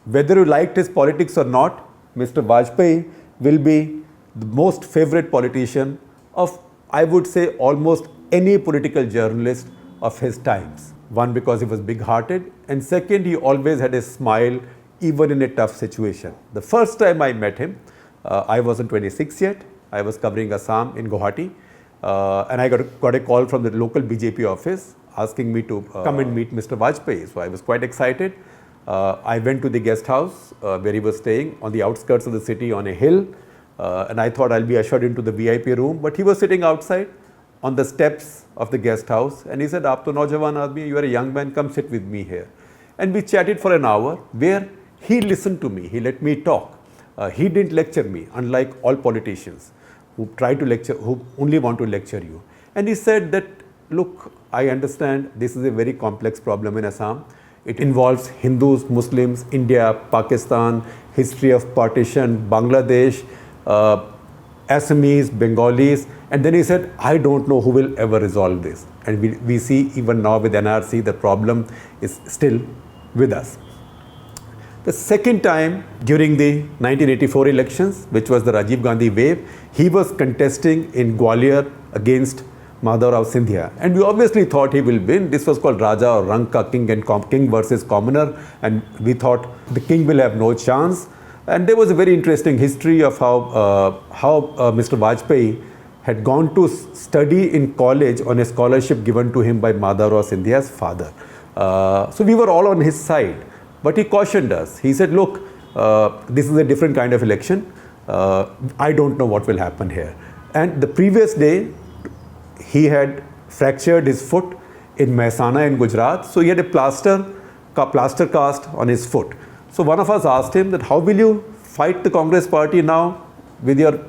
Whether you liked his politics or not, Mr. Vajpayee will be the most favorite politician of, I would say, almost any political journalist of his times. One, because he was big-hearted, and second, he always had a smile even in a tough situation. The first time I met him, I wasn't 26 yet. I was covering Assam in Guwahati, and I got a call from the local BJP office asking me to come and meet Mr. Vajpayee. So I was quite excited. I went to the guest house where he was staying on the outskirts of the city on a hill, and I thought I'll be ushered into the VIP room, but he was sitting outside on the steps of the guest house, and he said, "Aap to naujawan aadmi, you are a young man, come sit with me here." And we chatted for an hour where he listened to me, he let me talk. He didn't lecture me, unlike all politicians who try to lecture, who only want to lecture you. And he said that, look, I understand this is a very complex problem in Assam. It involves Hindus, Muslims, India, Pakistan, history of partition, Bangladesh, Assamese, Bengalis. And then he said, I don't know who will ever resolve this. And we see even now with NRC, the problem is still with us. The second time during the 1984 elections, which was the Rajiv Gandhi wave, he was contesting in Gwalior against Madhavrao Sindhia. And we obviously thought he will win. This was called Raja or Ranka, king versus commoner. And we thought the king will have no chance. And there was a very interesting history of how Mr. Vajpayee had gone to study in college on a scholarship given to him by Madhavrao Sindhia's father. So we were all on his side. But he cautioned us. He said, look, this is a different kind of election. I don't know what will happen here. And the previous day, he had fractured his foot in Mehsana in Gujarat. So he had a plaster cast on his foot. So one of us asked him that, how will you fight the Congress party now with your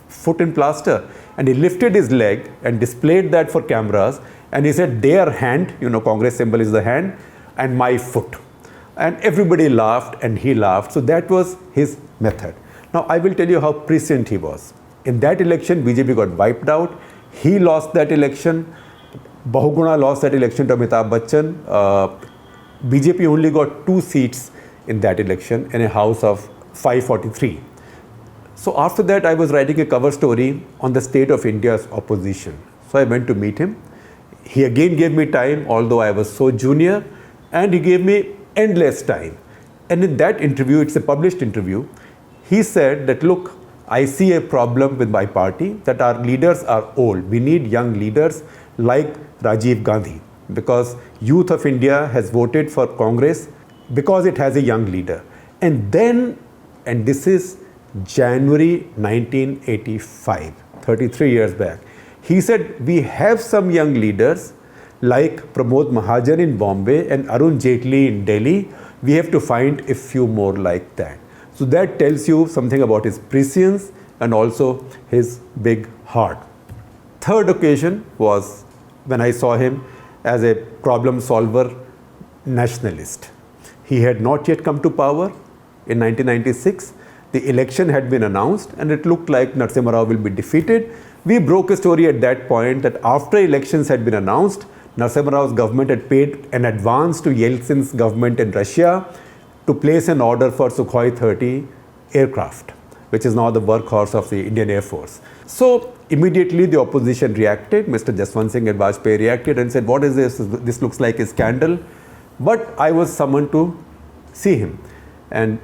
foot in plaster? And he lifted his leg and displayed that for cameras. And he said, their hand, Congress symbol is the hand, and my foot. And everybody laughed and he laughed. So that was his method. Now I will tell you how prescient he was. In that election, BJP got wiped out. He lost that election. Bahuguna lost that election to Amitabh Bachchan. BJP only got 2 seats in that election in a house of 543. So after that, I was writing a cover story on the state of India's opposition. So I went to meet him. He again gave me time, although I was so junior, and he gave me endless time. And in that interview, it's a published interview, he said that, look, I see a problem with my party, that our leaders are old. We need young leaders like Rajiv Gandhi, because youth of India has voted for Congress because it has a young leader. And then, and this is January 1985, 33 years back, he said, we have some young leaders like Pramod Mahajan in Bombay and Arun Jaitley in Delhi. We have to find a few more like that. So that tells you something about his prescience and also his big heart. Third occasion was when I saw him as a problem solver nationalist. He had not yet come to power in 1996. The election had been announced and it looked like Narasimha Rao will be defeated. We broke a story at that point that after elections had been announced, Narasimha Rao's government had paid an advance to Yeltsin's government in Russia to place an order for Sukhoi 30 aircraft, which is now the workhorse of the Indian Air Force. So immediately the opposition reacted. Mr. Jaswant Singh and Vajpayee reacted and said, what is this? This looks like a scandal. But I was summoned to see him and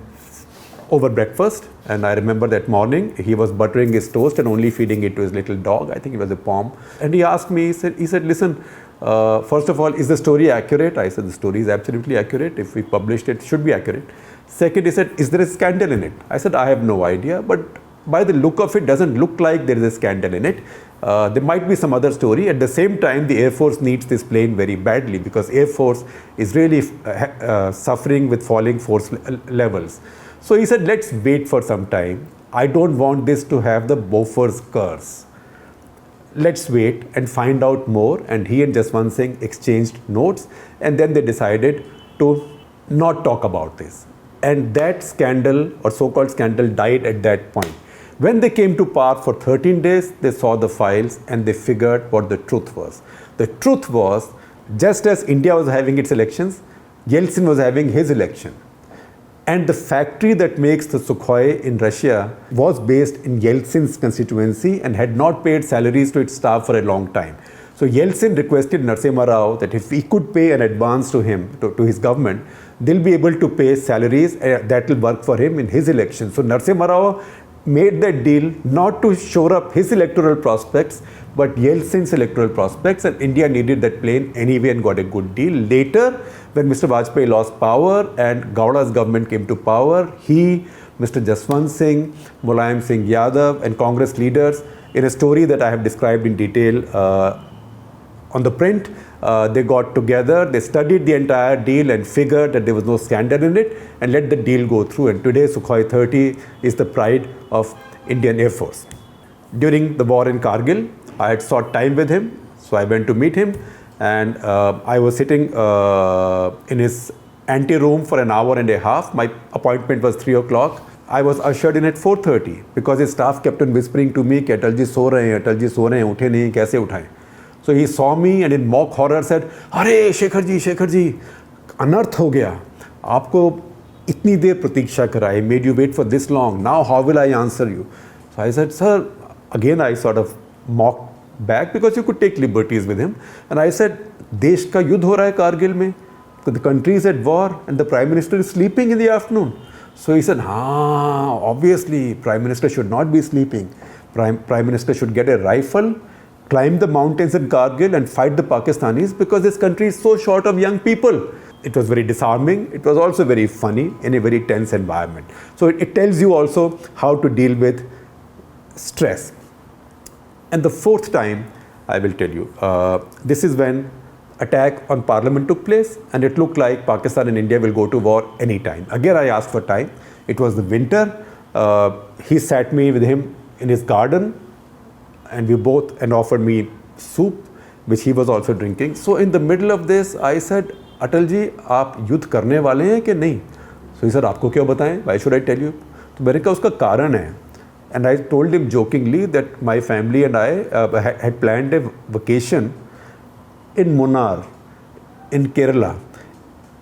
over breakfast. And I remember that morning, he was buttering his toast and only feeding it to his little dog. I think it was a pom. And he asked me, he said, listen, first of all, is the story accurate? I said, the story is absolutely accurate. If we published it, it should be accurate. Second, he said, is there a scandal in it? I said, I have no idea, but by the look of it, doesn't look like there is a scandal in it. There might be some other story. At the same time, the Air Force needs this plane very badly because Air Force is really suffering with falling force levels. So he said, let's wait for some time. I don't want this to have the Bofors curse. Let's wait and find out more. And he and Jaswant Singh exchanged notes and then they decided to not talk about this. And that scandal or so-called scandal died at that point. When they came to power for 13 days, they saw the files and they figured what the truth was. The truth was, just as India was having its elections, Yeltsin was having his election. And the factory that makes the Sukhoi in Russia was based in Yeltsin's constituency and had not paid salaries to its staff for a long time. So Yeltsin requested Narasimha Rao that if he could pay an advance to him, to his government, they'll be able to pay salaries that will work for him in his election. So Narasimha Rao made that deal not to shore up his electoral prospects, but Yeltsin's electoral prospects, and India needed that plane anyway and got a good deal. Later, when Mr. Vajpayee lost power and Gowda's government came to power, he, Mr. Jaswant Singh, Mulayam Singh Yadav and Congress leaders, in a story that I have described in detail on ThePrint, they got together, they studied the entire deal and figured that there was no scandal in it and let the deal go through. And today Sukhoi 30 is the pride of Indian Air Force. During the war in Kargil, I had sought time with him, so I went to meet him, and I was sitting in his ante-room for an hour and a half. My appointment was 3 o'clock. I was ushered in at 4:30 because his staff kept on whispering to me, कि अटल जी सो रहे हैं, अटल जी सो रहे हैं, उठे नहीं, कैसे उठाएं? So he saw me and in mock horror said, अरे शेखर जी, अनर्थ हो गया, आपको इतनी देर प्रतीक्षा कराई, made you wait for this long, now how will I answer you? So I said, sir, again I sort of mocked back because you could take liberties with him, and I said, देश का युद्ध हो रहा है कारगिल में, the country is at war and the Prime Minister is sleeping in the afternoon. So he said, obviously Prime Minister should not be sleeping. Prime Minister should get a rifle, climb the mountains in Kargil and fight the Pakistanis because this country is so short of young people. It was very disarming. It was also very funny in a very tense environment. So it tells you also how to deal with stress. And the fourth time, I will tell you, this is when attack on parliament took place and it looked like Pakistan and India will go to war anytime. Again, I asked for time. It was the winter. He sat me with him in his garden and offered me soup, which he was also drinking. So in the middle of this, I said, Atal ji आप युद्ध करने वाले हैं कि नहीं? So he said, आपको क्यों बताएं? Why should I tell you? तो मैंने कहा उसका कारण है. And I told him jokingly that my family and I had planned a vacation in Munnar, in Kerala.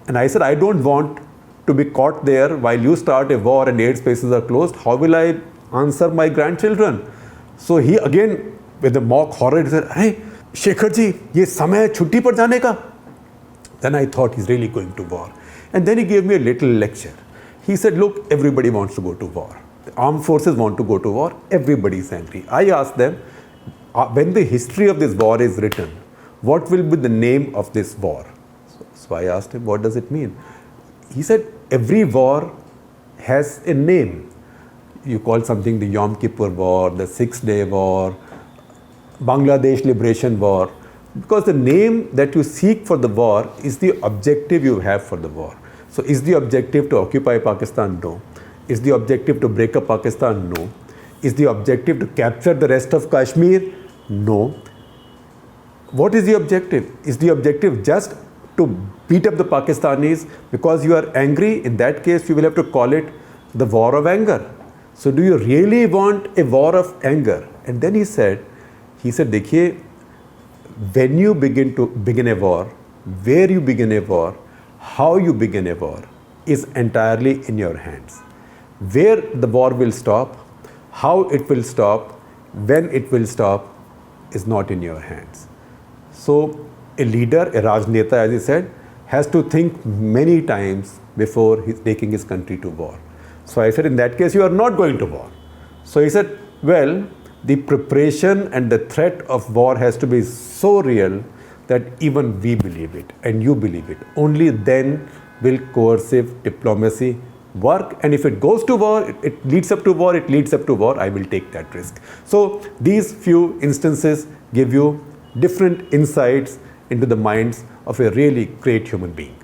And I said, I don't want to be caught there while you start a war and aid spaces are closed. How will I answer my grandchildren? So he again, with a mock horror, said, hey, Shekhar ji, ye samay hai chutti par jaane ka? Then I thought he's really going to war. And then he gave me a little lecture. He said, look, everybody wants to go to war. The armed forces want to go to war. Everybody is angry. I asked them, when the history of this war is written, what will be the name of this war? So I asked him, what does it mean? He said, every war has a name. You call something the Yom Kippur War, the 6-Day War, Bangladesh Liberation War, because the name that you seek for the war is the objective you have for the war. So is the objective to occupy Pakistan? No. Is the objective to break up Pakistan? No. Is the objective to capture the rest of Kashmir? No. What is the objective? Is the objective just to beat up the Pakistanis because you are angry? In that case, you will have to call it the war of anger. So do you really want a war of anger? And then he said, देखिए, when you begin a war, where you begin a war, how you begin a war is entirely in your hands. Where the war will stop, how it will stop, when it will stop is not in your hands. So a leader, a Rajneta, as he said, has to think many times before he's taking his country to war. So I said, in that case, you are not going to war. So he said, well, the preparation and the threat of war has to be so real that even we believe it and you believe it. Only then will coercive diplomacy work. And if it goes to war, it leads up to war, I will take that risk. So these few instances give you different insights into the minds of a really great human being.